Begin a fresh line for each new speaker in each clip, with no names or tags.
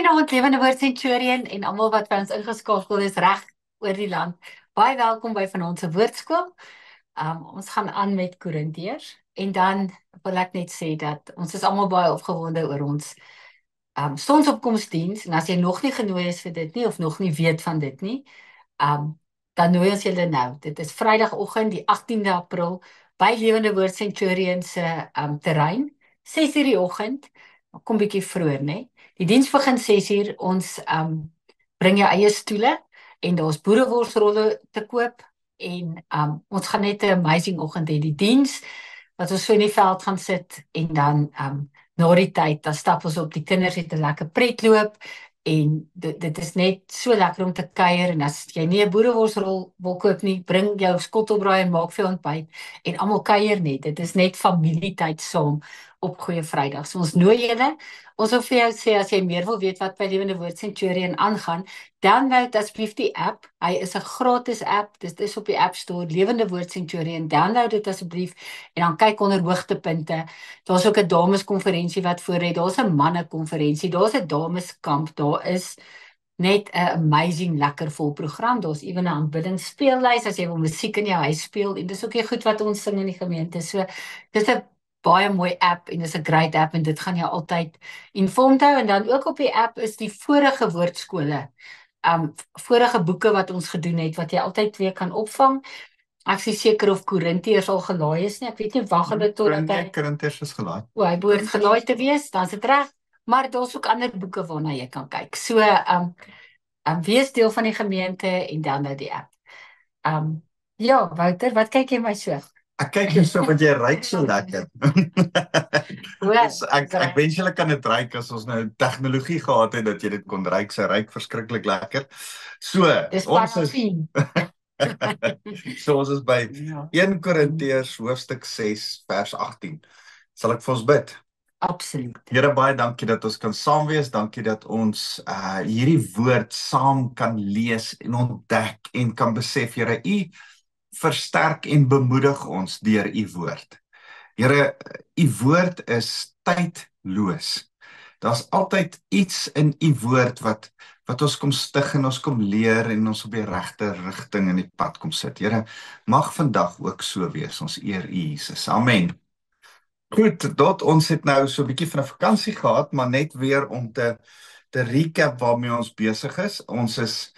Goeienaand, Lewende Woord Centurion en almal wat by ons ingeskakel is reg oor die land. Baie welkom by van ons woordskool. Ons gaan aan met Korintiërs en dan wil ek net sê dat ons is almal baie opgewonde oor ons sonsopkomsdiens en as jy nog nie genooi is vir dit nie of nog nie weet van dit nie, dan nooi ons julle nou. Dit is Vrydagoggend die 18de April by Lewende Woord Centurion se terrein, 6:00 die oggend. Kom bietjie vroeër, né? Die diens begin 6:00. Ons bring jou eie stoele en daar's boereworsrolle te koop en ons gaan net 'n amazing oggend hê. Die diens wat ons so in die veld gaan sit en dan na die tyd dan stap ons op, die kinders het 'n lekker pretloop en dit is net so lekker om te kuier en as jy nie 'n boereworsrol wil koop nie, bring jou skottelbraai en maak vir ontbyt en almal kuier net. Dit is net familietyd saam op Goeie Vrydag. So ons nooi julle. Ons wil vir jou sê as jy meer wil weet wat by Lewende Woord Centurion aangaan, download asseblief die app. Hy is 'n gratis app. Dit is op die App Store, Lewende Woord Centurion. Download dit asseblief en dan kyk onder hoogtepunte. Daar's ook 'n dameskonferensie wat voorlê. Daar's 'n mannekonferensie. Daar's 'n dameskamp. Daar is net 'n amazing lekker vol program. Daar's ewen 'n aanbiddingsspeellys as jy wil musiek in jou huis speel en dis ook die goed wat ons sing in die gemeente. So dis 'n baie mooi app en dis 'n great app en dit gaan jou altyd informed hou en dan ook op die app is die vorige woordskole. Vorige boeke wat ons gedoen het wat jy altyd weer kan opvang. Ek is nie seker of Korintiërs al gelaai is nie. Ek weet nie wag hulle tot dat
Korintiërs is gelaai.
Hy behoort gelaai te wees, dan is dit reg. Maar daar's ook ander boeke waarna jy kan kyk. So wees deel van die gemeente en download die app. Ja, Wouter, wat kyk jy my so?
Ek kyk jou so want jy ruik so lekker. Dus ek wens julle kan dit ruik as ons nou tegnologie gehad het dat jy dit kon ruik. Sy ruik verskriklik lekker. So, ons is by 1 Korintiërs hoofstuk 6 vers 18. Sal ek vir ons bid?
Absoluut.
Here, baie dankie dat ons kan saam wees. Dankie dat ons hierdie woord saam kan lees en ontdek en kan besef, Here, U versterk en bemoedig ons deur U woord. Here, U woord is tydloos. Daar's altyd iets in U woord wat ons kom stig en ons kom leer en ons op die regte rigting in die pad kom sit. Here, mag vandag ook so wees. Ons eer U, Jesus. Amen. Goed, ons het nou so 'n bietjie van 'n vakansie gehad, maar net weer om te recap waarmee ons besig is. Ons is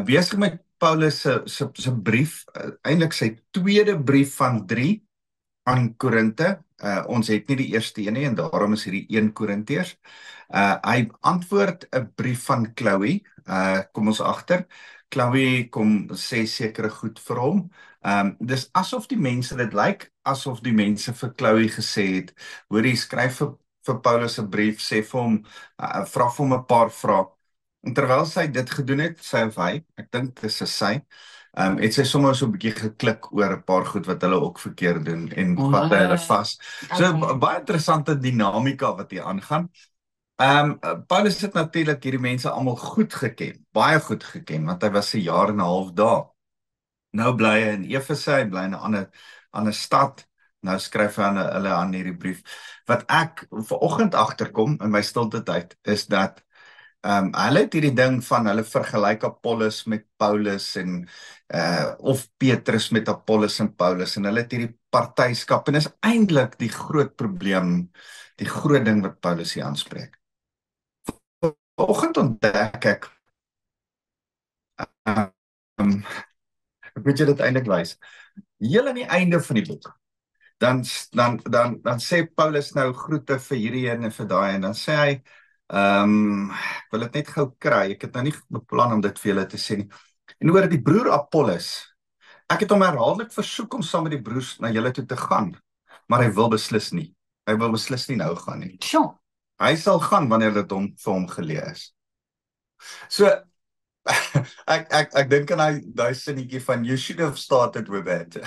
besig met Paulus se brief, eintlik sy tweede brief van 3 aan Korinte. Ons het nie die eerste een nie en daarom is hierdie 1 Korintiërs. Hy antwoord 'n brief van Chloe, kom ons agter. Chloe kom sê sekere goed vir hom. Dis asof die mense, dit lyk asof die mense vir Chloe gesê het, hoorie, skryf vir Paulus 'n brief, sê vir hom, vra vir hom 'n paar vrae. En terwyl sy dit gedoen het, sy of hy, ek dink dis sy, het sy sommer so 'n bietjie geklik oor 'n paar goed wat hulle ook verkeerd doen en vat hulle vas. So baie interessante dinamika wat hier aangaan. Paulus het natuurlik hierdie mense almal goed geken, baie goed geken, want hy was 'n jaar en 'n half daar. Nou bly hy in Efese, hy bly in 'n ander stad. Nou skryf hy hulle aan hierdie brief. Wat ek vanoggend agterkom in my stilte tyd is dat hulle het hierdie ding van hulle vergelyk Apollos met Paulus en of Petrus met Apollos en Paulus en hulle het hierdie partyskap en is eintlik die groot probleem, die groot ding wat Paulus hier aanspreek. Vanoggend ontdek ek moet jy dit eintlik wys. Heel aan die einde van die boek, dan sê Paulus nou groete vir hierdie en vir daai en dan sê hy ek wil dit net gou kry, ek het nou nie beplan om dit vir julle te sê nie. En oor die broer Apollos, ek het hom herhaaldelik versoek om saam met die broers na julle toe te gaan, maar hy wil beslis nie. Hy wil beslis nie nou gaan nie.
Sjoe.
Hy sal gaan wanneer dit vir hom geleë is. So, ek dink aan daai sinnetjie van you should have started with that.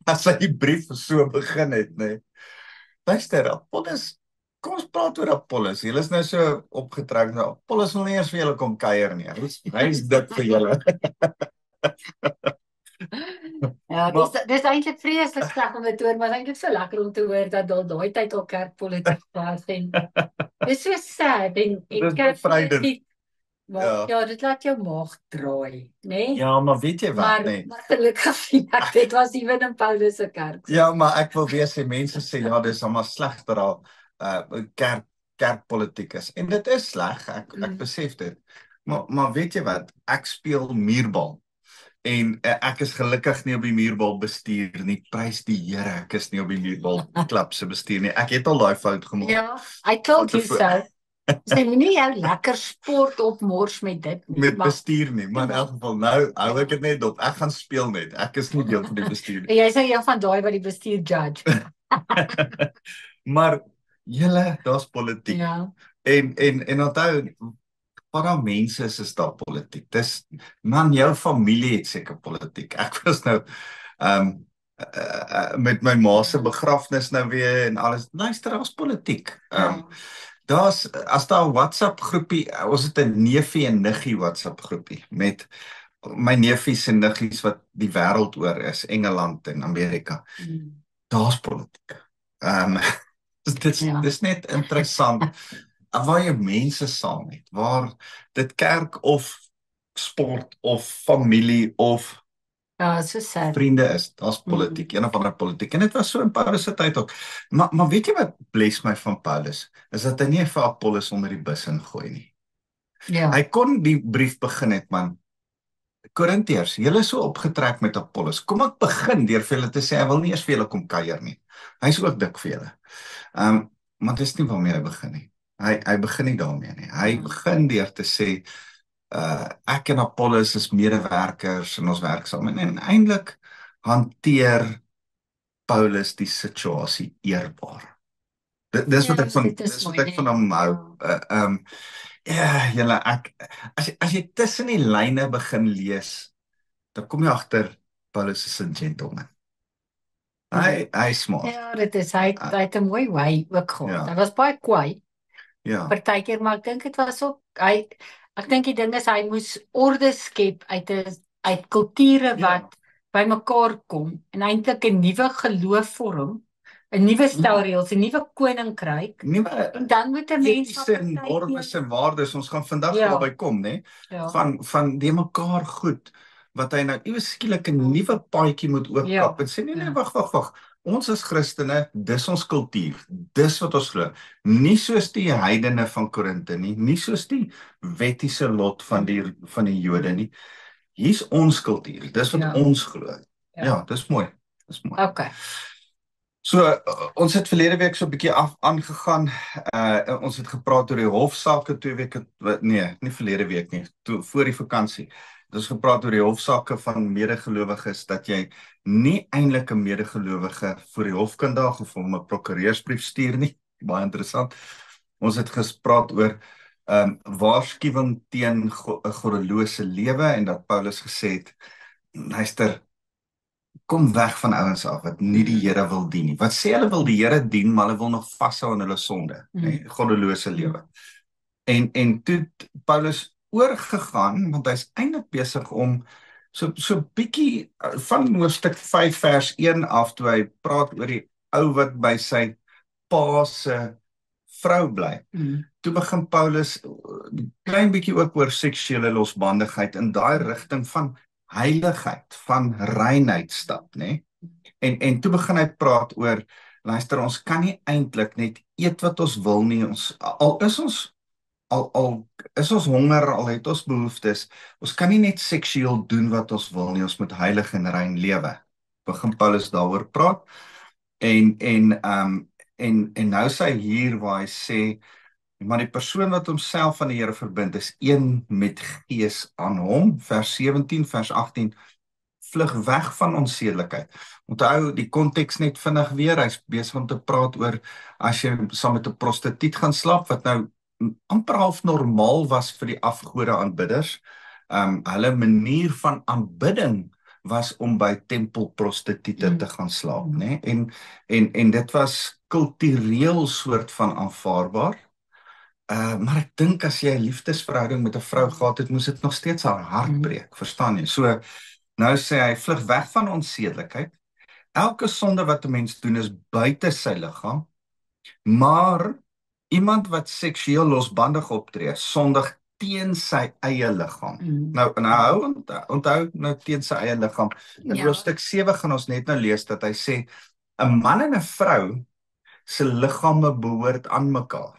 As hy die brief so begin het, nee. Luister, Apollos, kom ons praat oor Apollos. Julle is nou so opgetrek, nou Apollos wil nie eens vir julle kom kuier nie. Hy is dik vir julle.
Ja,
Maar
dis eintlik vreeslik sleg om dit te hoor, maar eintlik so lekker om te hoor dat daai tyd al kerkpolitiek was en dis so sad en
dis bevrydend.
kerkpolitiek, maar
Ja.
ja, dit laat jou maag draai, né?
Ja, maar weet jy wat,
Maar
nee.
maar gelukkig sien ek dit was nie in Paulus se kerk so.
Ja, maar ek wil weer sê mense sê ja, dis almal sleg dat daar kerkpolitiek is. En dit is sleg, ek besef dit. Maar weet jy wat? Ek speel muurbal. En ek is gelukkig nie op die muurbal bestuur nie. Prys die Here, ek is nie op die muurbal klub se bestuur nie. Ek het al daai fout gemaak.
Ja, I told you so. Sê moenie jou lekker sport opmors met dit nie.
Met bestuur nie, maar in elk geval nou hou ek dit net op. Ek gaan speel net. Ek is nie deel van die bestuur nie.
Jy sê een van daai wat die bestuur judge.
Maar julle, daar's politiek.
Ja.
En onthou, para mense is daar politiek. Dis man, jou familie het seker politiek. Ek was nou met my ma se begrafnis nou weer en alles. Luister, daar's politiek. As daar 'n WhatsApp groepie, ons het 'n neefie en niggie WhatsApp groepie met my neefies en niggies wat die wêreld oor is, Engeland en Amerika. Daar's politiek. Dis net interessant waar jy mense saam het, waar dit kerk of sport of familie of
so sad.
Vriende is, daar's politiek, een of ander politiek. En dit was so in Paulus se tyd ook. Maar weet jy wat bless my van Paulus? Is dat hy nie vir Apollos onder die bus ingooi nie.
Ja.
Hy kon die brief begin het, man. Korintiërs, julle is so opgetrek met Apollos. Kom ek begin deur vir julle te sê hy wil nie eers vir julle kom kuier nie. Hy's ook dik vir julle. Maar dis nie waarmee hy begin nie. Hy begin nie daarmee nie. Hy begin deur te sê ek en Apollos is medewerkers en ons werk saam. En eintlik hanteer Paulus die situasie eerbaar. Dis wat ek van hom hou. Ja, julle, as jy tussen die lyne begin lees, dan kom jy agter Paulus is 'n gentleman. Hy smart.
Ja, dit is hy het 'n mooi wy ook gehad. Hy was baie kwaai.
Ja.
Partykeer, maar ek dink dit was ook ek dink die ding is hy moes orde skep uit kulture wat bymekaar kom en eintlik 'n nuwe geloof vorm, 'n nuwe stelreëls, 'n nuwe koninkryk. En dan moet 'n mens
normes en waardes, ons gaan vandag daarby kom, né? Van die mekaar goed wat hy nou iewes skielik 'n nuwe paadjie moet oopkap en sê nee, wag. Ons as Christene, dis ons kultuur. Dis wat ons glo. Nie soos die heidene van Korinte nie, nie soos die wettiese lot van die Jode nie. Hier's ons kultuur. Dis wat ons glo. Ja, dis mooi.
Okay.
So ons het verlede week so 'n bietjie aangegaan. Ons het gepraat oor die hofsaake 2 weke, nee, nie verlede week nie, voor die vakansie. Ons het gepraat oor die hofsaake van medegelowiges, dat jy nie eintlik 'n medegelowige voor die hof kan daag of hom 'n prokureursbrief stuur nie. Baie interessant. Ons het gepraat oor waarskuwing teen 'n goddelose lewe en dat Paulus gesê het, luister, kom weg van ouens af wat nie die Here wil dien nie. Wat sê hulle wil die Here dien, maar hulle wil nog vashou aan hulle sonde, goddelose lewe. En toe Paulus oorgegaan, want hy's eintlik besig om so bietjie van hoofstuk 5 vers 1 af, toe hy praat oor die ou wat by sy pa se vrou bly. Toe begin Paulus klein bietjie ook oor seksuele losbandigheid in daai rigting van heiligheid, van reinheid stap, né? En toe begin hy praat oor, luister, ons kan nie eintlik net eet wat ons wil nie, al is ons honger, al het ons behoeftes, ons kan nie net seksueel doen wat ons wil nie, ons moet heilig en rein lewe. Begin Paulus daaroor praat, en nou sê hy hier waar hy sê, maar die persoon wat homself aan die Here verbind, is een met gees aan hom, vers 17, vers 18, vlug weg van onsedelikheid. Onthou die konteks net vinnig weer, hy's besig om te praat oor, as jy saam met 'n prostituut gaan slaap, wat nou amper half normaal was vir die afgode aanbidders. Hulle manier van aanbidding was om by tempelprostituie te gaan slaap, né? En dit was kultureel soort van aanvaarbaar. Maar ek dink as jy 'n liefdesverhouding met 'n vrou gehad het, moes dit nog steeds haar hart breek, verstaan jy? So Nou sê hy, vlug weg van onsedelikheid. Elke sonde wat 'n mens doen is buite sy liggaam, maar iemand wat seksueel losbandig optree, sondig teen sy eie liggaam. Onthou nou teen sy eie liggaam. In hoofstuk 7 gaan ons net nou lees dat hy sê 'n man en 'n vrou se liggame behoort aan mekaar.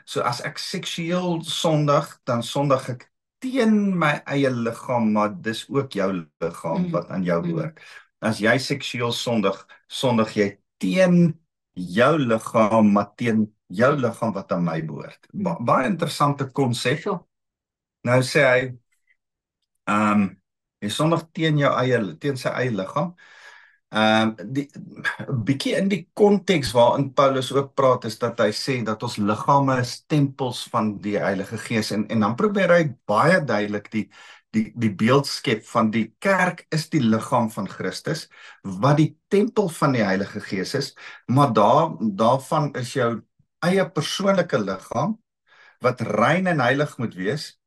So as ek seksueel sondig, dan sondig ek teen my eie liggaam, maar dis ook jou liggaam wat aan jou behoort. As jy seksueel sondig, sondig jy teen jou liggaam, maar teen jou liggaam wat aan my behoort. Baie interessante konsep. Nou sê hy, jy sondig teen sy eie liggaam. Bietjie in die konteks waarin Paulus ook praat is dat hy sê dat ons liggame is tempels van die Heilige Gees en dan probeer hy baie duidelik die beeld skep van die kerk is die liggaam van Christus wat die tempel van die Heilige Gees is, maar daarvan is jou eie persoonlike liggaam wat rein en heilig moet wees,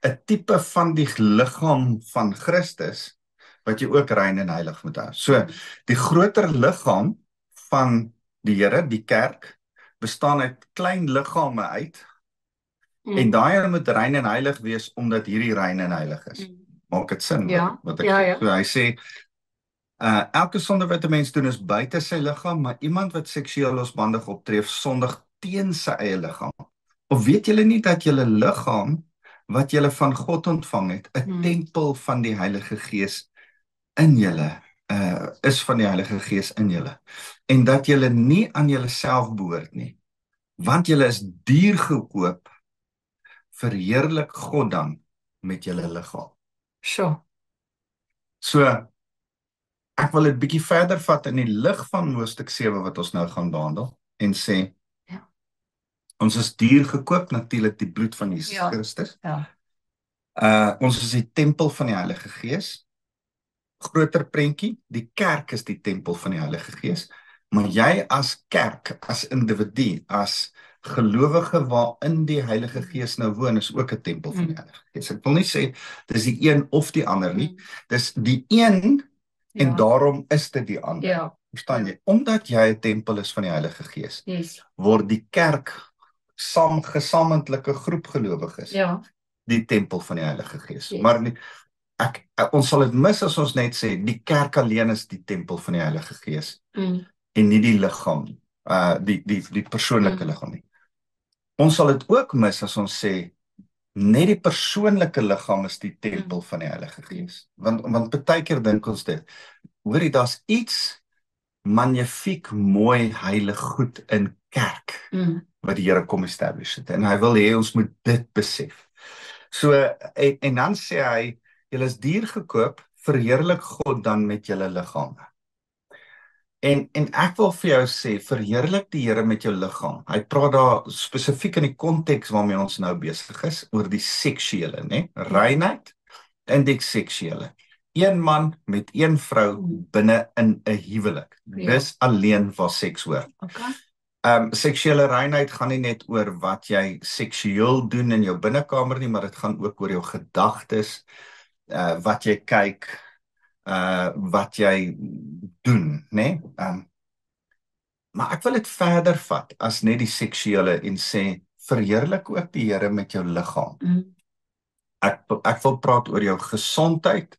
'n tipe van die liggaam van Christus wat jy ook rein en heilig moet hou. So, die groter liggaam van die Here, die kerk, bestaan uit klein liggame uit, en daai moet rein en heilig wees, omdat hierdie rein en heilig is. Maak dit sin? Wat ek sê? So, hy sê, elke sonde wat 'n mens doen is buite sy liggaam, maar iemand wat seksueel losbandig optree, sondig teen sy eie liggaam. Of weet julle nie dat julle liggaam, wat julle van God ontvang het, 'n tempel van die Heilige Gees in julle, is van die Heilige Gees in julle, en dat julle nie aan julleself behoort nie, want julle is duur gekoop, verheerlik God dan met julle liggaam. So, ek wil dit bietjie verder vat in die lig van hoofstuk 7 wat ons nou gaan behandel, en sê, ons is duur gekoop, natuurlik die bloed van Jesus Christus. Ons is die tempel van die Heilige Gees. Groter prentjie, die kerk is die tempel van die Heilige Gees, maar jy as kerk, as individu, as gelowige waarin die Heilige Gees nou woon, is ook 'n tempel van die Heilige Gees. Ek wil nie sê, dis die een of die ander nie, dis die een, en daarom is dit die ander. Verstaan jy? Omdat jy 'n tempel is van die Heilige Gees, word die kerk, gesamentlike groep gelowiges, die tempel van die Heilige Gees. Maar ons sal dit mis as ons net sê, die kerk alleen is die tempel van die Heilige Gees, en nie die liggaam nie, die persoonlike liggaam nie. Ons sal dit ook mis as ons sê, net die persoonlike liggaam is die tempel van die Heilige Gees. Want baie keer dink ons dit, hoorie, daar's iets magnifiek, mooi, heilig goed in kerk, wat die Here kom establish het, en hy wil hê ons moet dit besef. So, en dan sê hy, julle is duur gekoop, verheerlik God dan met julle liggame. En ek wil vir jou sê, verheerlik die Here met jou liggaam. Hy praat daar spesifiek in die konteks waarmee ons nou besig is, oor die seksuele, né? Reinheid en die seksuele. Een man met een vrou binne in 'n huwelik. Dis alleen waar seks hoor. Seksuele reinheid gaan nie net oor wat jy seksueel doen in jou binnekamer nie, maar dit gaan ook oor jou gedagtes, wat jy kyk, wat jy doen, né? Maar ek wil dit verder vat as net die seksuele en sê, verheerlik ook die Here met jou liggaam. Ek wil praat oor jou gesondheid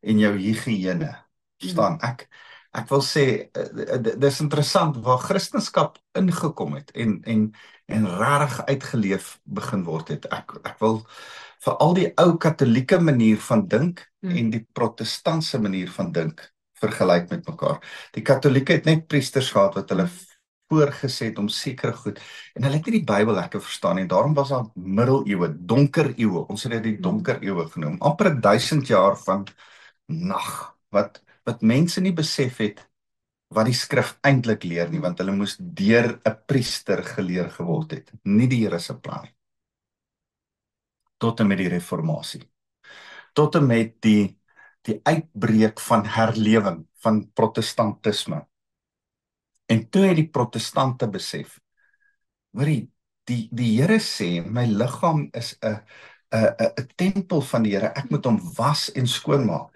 en jou higiëne. Verstaan? Ek wil sê, dis interessant waar Christendom ingekom het en regtig uitgeleef begin word het. Ek wil vir al die ou katholieke manier van dink en die protestantse manier van dink vergelyk met mekaar. Die katholieke het net priesters gehad wat hulle voorgesê het om sekere goed, en hulle het nie die Bybel lekker verstaan en daarom was daar middeleeue, donker eeue, ons het dit die donker eeue genoem, amper 1000 jaar van nag, wat mense nie besef het wat die skrif eintlik leer nie, want hulle moes deur 'n priester geleer geword het, nie die Here se plan nie. Tot en met die reformatie, tot en met die uitbreek van herlewing, van protestantisme. En toe het die protestante besef, hoorie, die Here sê, my liggaam is 'n 'n tempel van die Here. Ek moet hom was en skoonmaak.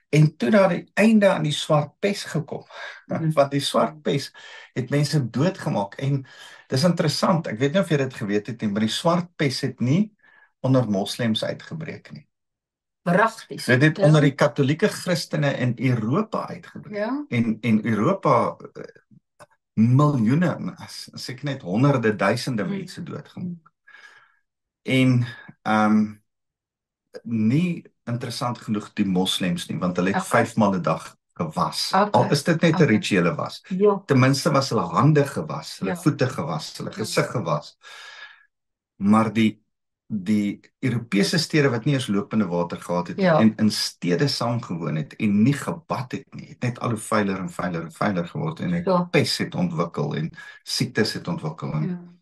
En toe daar die einde aan die swart pes gekom, want die swart pes het mense doodgemaak. En dis interessant, ek weet nie of jy dit geweet het nie, maar die swart pes het nie onder moslems uitgebreek nie.
Pragtig.
Dit het onder die katholieke Christene in Europa uitgebreek.
Ja.
En Europa miljoene, seker net honderde duisende mense doodgemaak. En nie interessant genoeg die moslems nie, want hulle het 5 maal 'n dag gewas. Al is dit net 'n rituele was. Ten minste was hulle hande gewas, hulle voete gewas, hulle gesig gewas. Maar die Europese stede wat nie eens lopende water gehad het en in stede saamgewoon het en nie gebad het nie, het net al hoe veiler en veiler en veiler geword en 'n pes het ontwikkel en siektes het ontwikkel en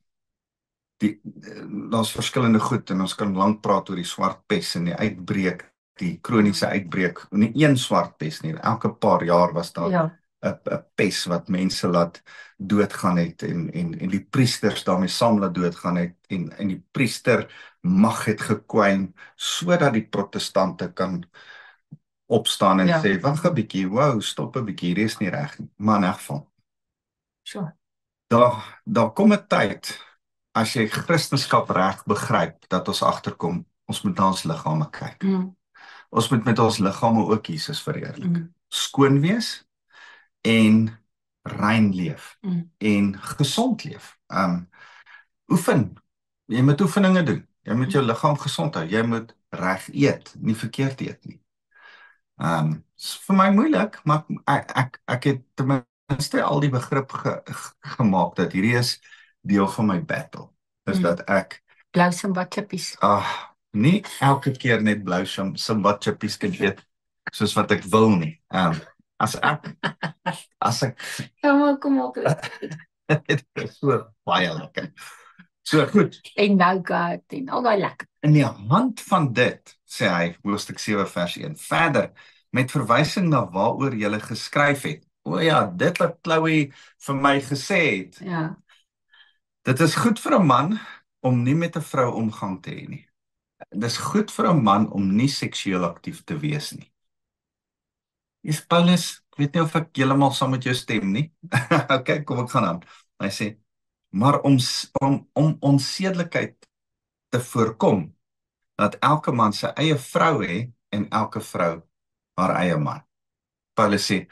daar's verskillende goed en ons kan lank praat oor die swart pes en die uitbreek, die kroniese uitbreek, nie een swart pes nie, elke paar jaar was daar 'n pes wat mense laat doodgaan het en die priesters daarmee saam laat doodgaan het en die priester mag het gekwyn sodat die protestante kan opstaan en sê, wag 'n bietjie, wow, stop 'n bietjie, hier is nie reg nie, maar in elk geval. Daar kom 'n tyd as jy Christendom reg begryp, dat ons agterkom, ons moet na ons liggame kyk. Ons moet met ons liggame ook Jesus verheerlik. Skoon wees en rein leef en gesond leef. Oefen. Jy moet oefeninge doen. Jy moet jou liggaam gesond hou. Jy moet reg eet, nie verkeerd eet nie. Is vir my moeilik, maar ek het ten minste al die begrip gemaak dat hierdie is deel van my battle. Is dat ek
blou Simba chippies.
Nie elke keer net blou Simba chippies kan eet soos wat ek wil nie. As ek
Kom op.
dit is so baie lekker. So goed.
En nougat en al daai lekker.
In die hand van dit, sê hy, hoofstuk 7 vers 1, verder, met verwysing na waaroor jy geskryf het. O ja, dit wat Chloe vir my gesê het.
Ja.
Dit is goed vir 'n man om nie met 'n vrou omgang te hê nie. Dit is goed vir 'n man om nie seksueel aktief te wees nie. Dis Paulus, ek weet nie of ek heeltemal saam met jou stem nie. Okay, kom ek gaan aan. Hy sê, maar om onsedelikheid te voorkom, dat elke man sy eie vrou hê en elke vrou haar eie man. Paulus sê,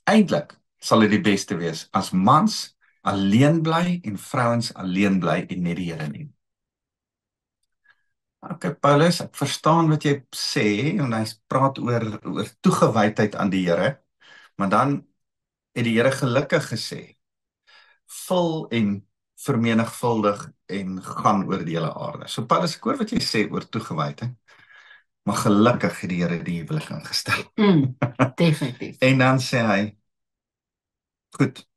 eintlik sal dit die beste wees as mans alleen bly en vrouens alleen bly en net die Here neem. Okay, Paulus, ek verstaan wat jy sê en hy praat oor toegewydheid aan die Here, maar dan het die Here gelukkig gesê, vul en vermenigvuldig en gaan oor die hele aarde. So Paulus, ek hoor wat jy sê oor toegewydheid, maar gelukkig het die Here die huwelik ingestel.
Definitief.
En dan sê hy, goed,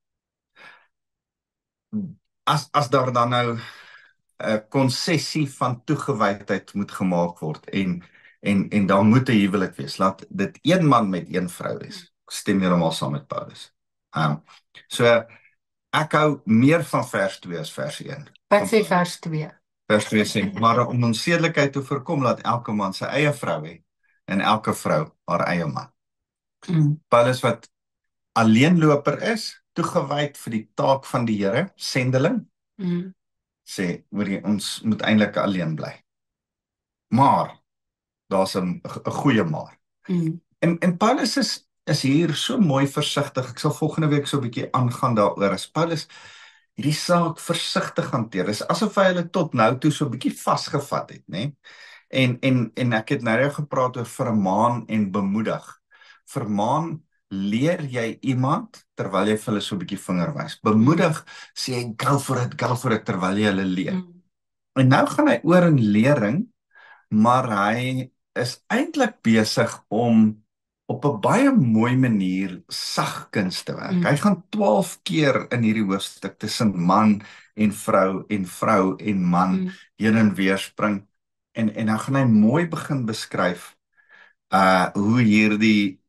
as daar dan nou 'n konsessie van toegewydheid moet gemaak word en dan moet 'n huwelik wees, laat dit een man met een vrou wees. Ek stem heeltemal saam met Paulus. So ek hou meer van vers 2 as vers 1.
Wat sê vers 2?
Vers 2 sê, maar om onsedelikheid te voorkom, laat elke man sy eie vrou hê en elke vrou haar eie man. Paulus wat alleenloper is, toegewyd vir die taak van die Here, sendeling, sê, ons moet eintlik alleen bly. Maar, daar's 'n goeie maar. En Paulus is hier so mooi versigtig, ek sal volgende week so 'n bietjie aangaan daaroor, as Paulus hierdie saak versigtig hanteer, is asof hy hulle tot nou toe so 'n bietjie vasgevat het, né? En ek het nou gepraat oor vermaan en bemoedig. Vermaan leer jy iemand terwyl jy vir hulle so 'n bietjie vinger wys. Bemoedig sê jy go for it terwyl jy hulle leer. En nou gaan hy oor in lering, maar hy is eintlik besig om op 'n baie mooi manier sagkens te werk. Hy gaan 12 keer in hierdie hoofstuk tussen man en vrou en man heen en weer spring. En dan gaan hy mooi begin beskryf hoe hierdie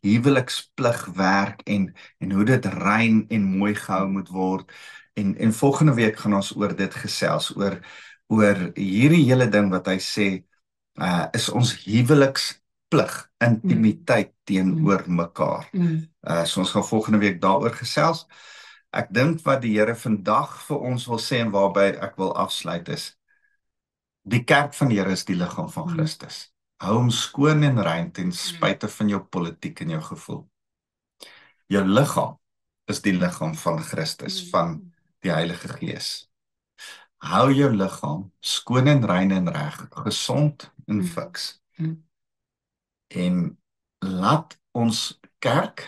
huweliksplig werk en hoe dit rein en mooi gehou moet word. En volgende week gaan ons oor dit gesels, oor oor hierdie hele ding wat hy sê, is ons huweliksplig, intimiteit teenoor mekaar. So ons gaan volgende week daaroor gesels. Ek dink wat die Here vandag vir ons wil sê en waarby ek wil afsluit is, die kerk van die Here is die liggaam van Christus. Hou hom skoon en rein ten spyte van jou politiek en jou gevoel. Jou liggaam is die liggaam van Christus, van die Heilige Gees. Hou jou liggaam skoon en rein en reg, gesond en fiks. En laat ons kerk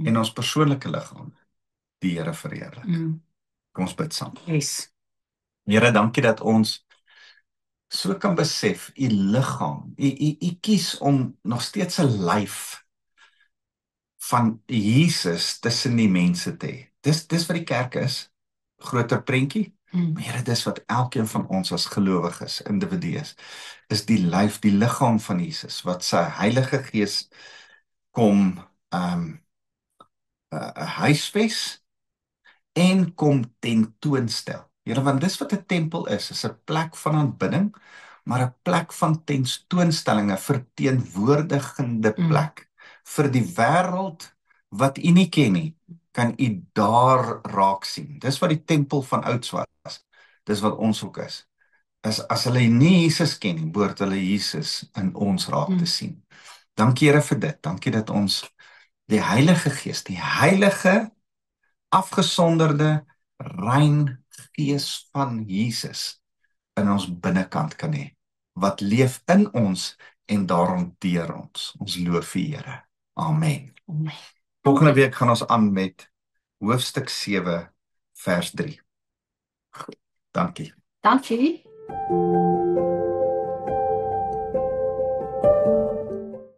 en ons persoonlike liggaam die Here verheerlik. Kom ons bid saam.
Yes.
Here, dankie dat ons so kan besef, u liggaam, u kies om nog steeds 'n lyf van Jesus tussen die mense te hê. Dis wat die kerk is, groter prentjie. Maar Here, dis wat elkeen van ons as gelowiges, individu's, is die lyf, die liggaam van Jesus, wat sy Heilige Gees kom huisves en kom tentoonstel. Here, want dis wat 'n tempel is 'n plek van aanbidding, maar 'n plek van tentoonstelling, 'n verteenwoordigende plek. Vir die wêreld wat u nie ken nie, kan u daar raak sien. Dis wat die tempel van ouds was. Dis wat ons ook is. As hulle nie Jesus ken nie, behoort hulle Jesus in ons raak te sien. Dankie Here vir dit. Dankie dat ons die Heilige Gees, die heilige, afgesonderde, rein Gees van Jesus in ons binnekant kan hê, wat leef in ons en daarom deur ons. Ons loof U Here. Amen. Volgende week gaan ons aan met hoofstuk 7 vers 3. Dankie.
Dankie.